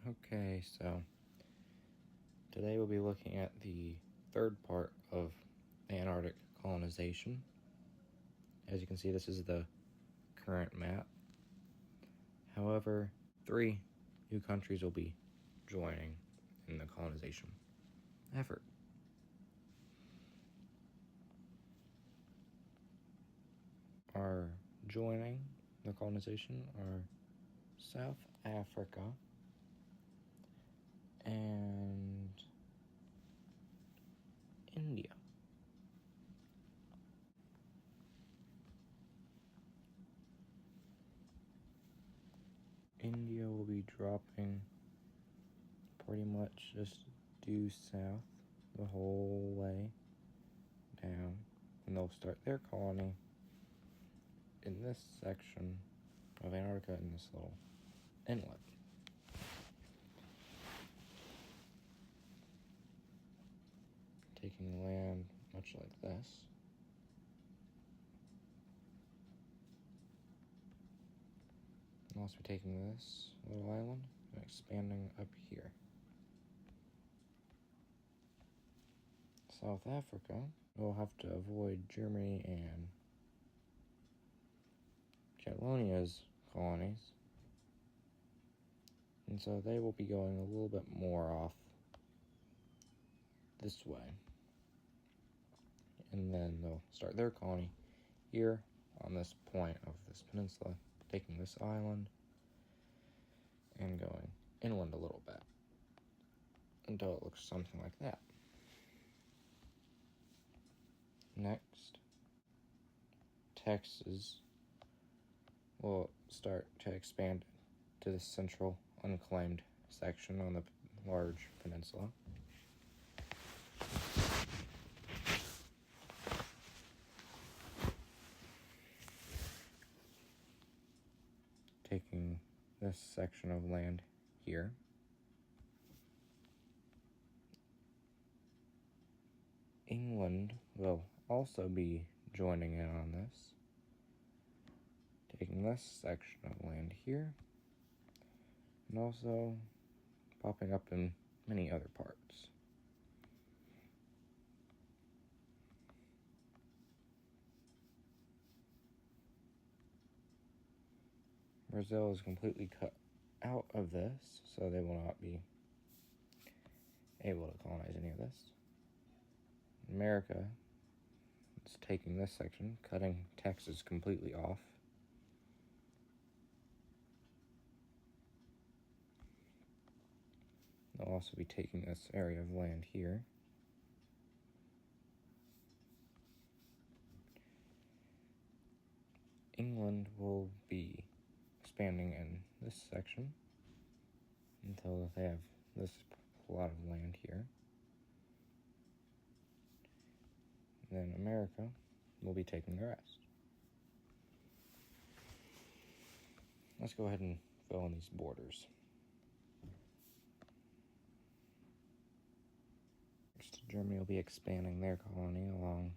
Okay, so today we'll be looking at the third part of Antarctic colonization. As you can see, this is the current map. However, 3 new countries will be joining in the colonization effort. Are joining the colonization are South Africa and India. India will be dropping pretty much just due south the whole way down, and they'll start their colony in this section of Antarctica in this little inlet. Taking land much like this. And also taking this little island and expanding up here. South Africa will have to avoid Germany and Catalonia's colonies, and so they will be going a little bit more off this way, and then they'll start their colony here on this point of this peninsula, taking this island and going inland a little bit until it looks something like that. Next, Texas will start to expand to the central unclaimed section on the large peninsula. Taking this section of land here. England will also be joining in on this, taking this section of land here, and also popping up in many other parts. Brazil is completely cut out of this, so they will not be able to colonize any of this. America is taking this section, cutting Texas completely off. They'll also be taking this area of land here. England will be expanding in this section until they have this plot of land here. Then America will be taking the rest. Let's go ahead and fill in these borders. First, Germany will be expanding their colony along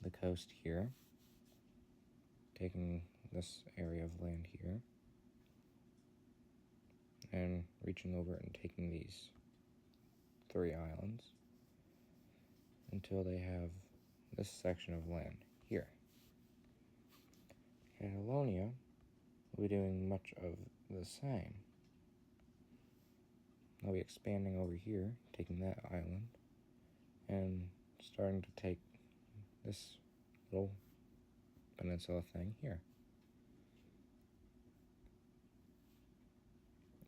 the coast here, taking this area of land here, and reaching over and taking these 3 islands until they have this section of land here. Catalonia will be doing much of the same. They'll be expanding over here, taking that island, and starting to take this little peninsula thing here.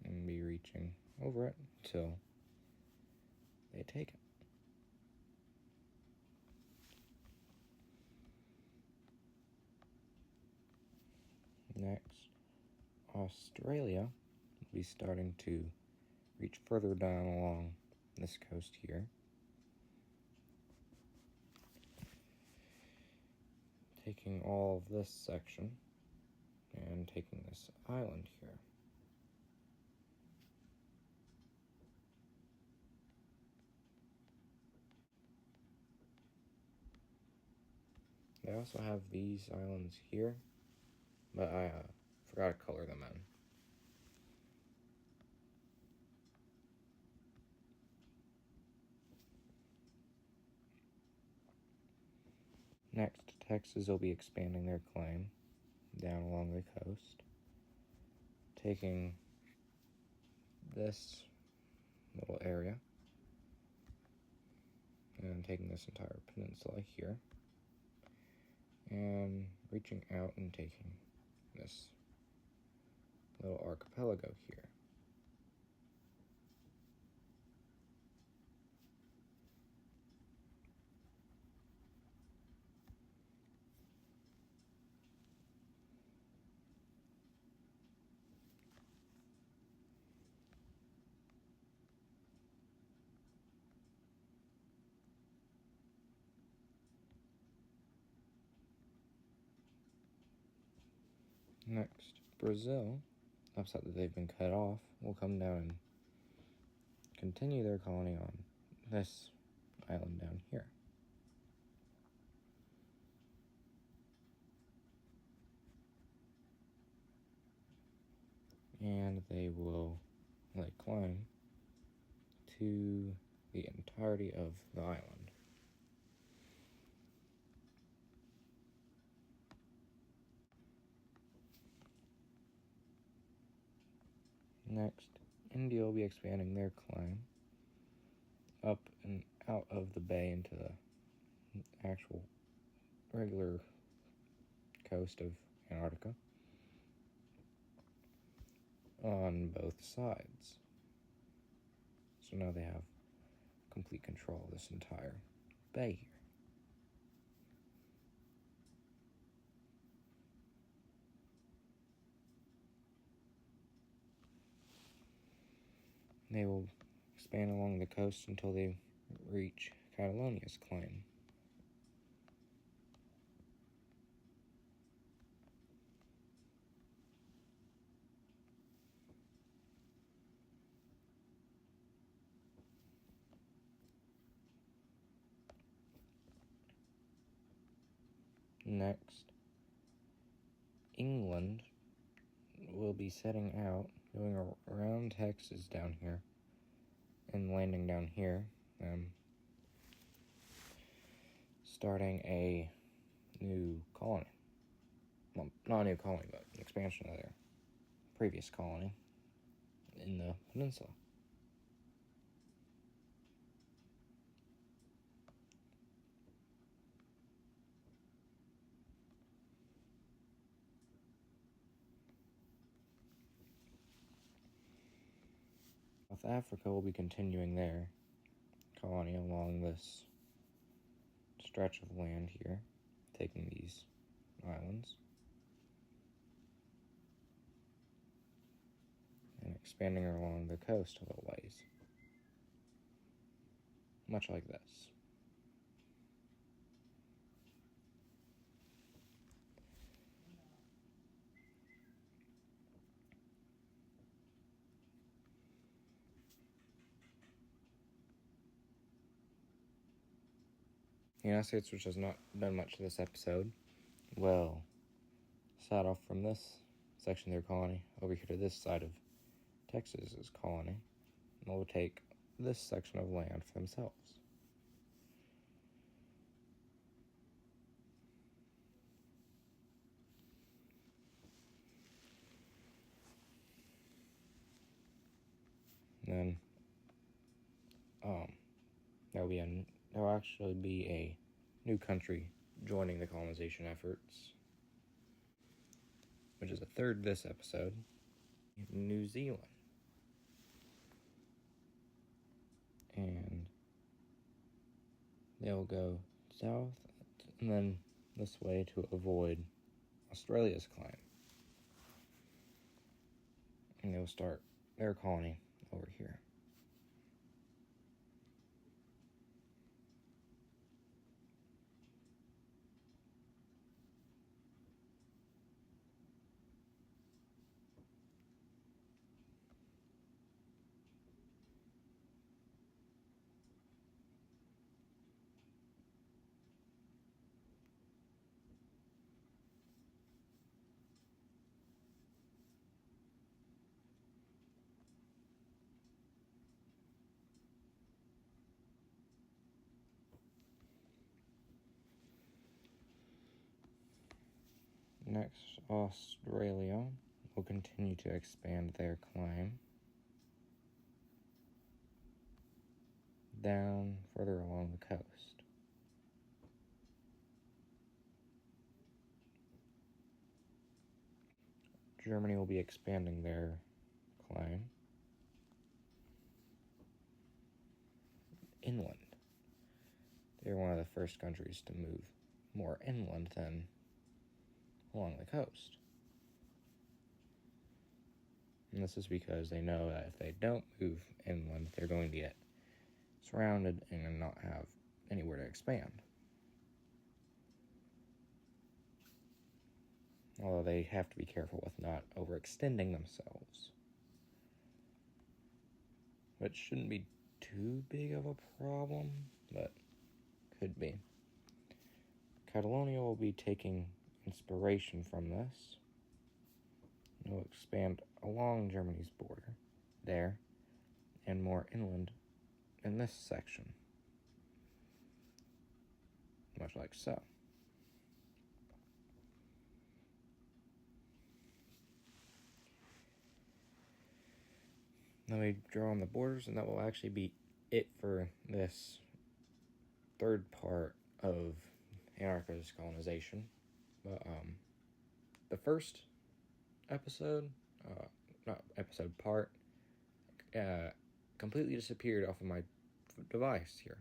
And be reaching over it until they take it. Next, Australia will be starting to reach further down along this coast here, taking all of this section and taking this island here. They also have these islands here, but I forgot to color them in. Next, Texas will be expanding their claim down along the coast, taking this little area and taking this entire peninsula here and reaching out and taking this little archipelago here. Next, Brazil, upset that they've been cut off, will come down and continue their colony on this island down here. And they will lay claim to the entirety of the island. Next, India will be expanding their claim up and out of the bay into the actual regular coast of Antarctica on both sides. So now they have complete control of this entire bay here. They will expand along the coast until they reach Catalonia's claim. Next, England will be setting out, going around Texas down here, and landing down here, starting a new colony. Well, not a new colony, but an expansion of their previous colony in the peninsula. South Africa will be continuing their colony along this stretch of land here, taking these islands and expanding along the coast a little ways, much like this. The United States, which has not done much to this episode, will set off from this section of their colony over here to this side of Texas's colony, and will take this section of land for themselves. And then, there'll actually be a new country joining the colonization efforts, which is a third this episode, New Zealand. And they'll go south and then this way to avoid Australia's claim. And they'll start their colony over here. Next, Australia will continue to expand their claim down further along the coast. Germany will be expanding their claim inland. They're one of the first countries to move more inland than along the coast. And this is because they know that if they don't move inland, they're going to get surrounded and not have anywhere to expand. Although they have to be careful with not overextending themselves. Which shouldn't be too big of a problem, but could be. Catalonia will be taking inspiration from this. It will expand along Germany's border there and more inland in this section. Much like so. Then we draw on the borders, and that will actually be it for this third part of Antarctica's colonization. But the first episode, part, completely disappeared off of my device here.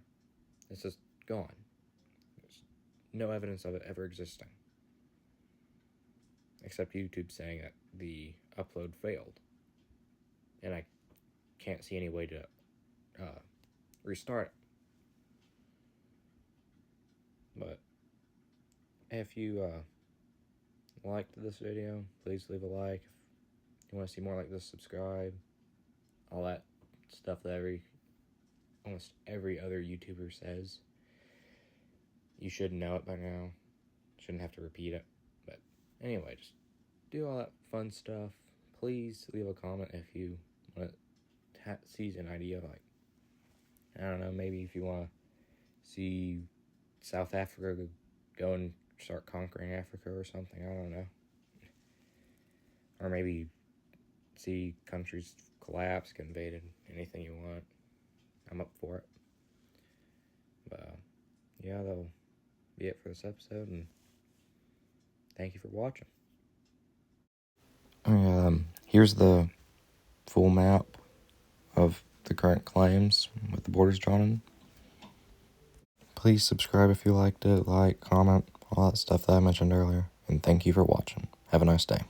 It's just gone. There's no evidence of it ever existing. Except YouTube saying that the upload failed. And I can't see any way to restart it. But if you liked this video, please leave a like. If you want to see more like this, subscribe. All that stuff that almost every other YouTuber says. You should know it by now. Shouldn't have to repeat it. But anyway, just do all that fun stuff. Please leave a comment if you want to see an idea, like, I don't know, maybe if you want to see South Africa go and start conquering Africa or something, I don't know. Or maybe see countries collapse, get invaded, anything you want. I'm up for it. But, yeah, that'll be it for this episode, and thank you for watching. Here's the full map of the current claims with the borders drawn in. Please subscribe if you liked it, like, comment, all that stuff that I mentioned earlier, and thank you for watching. Have a nice day.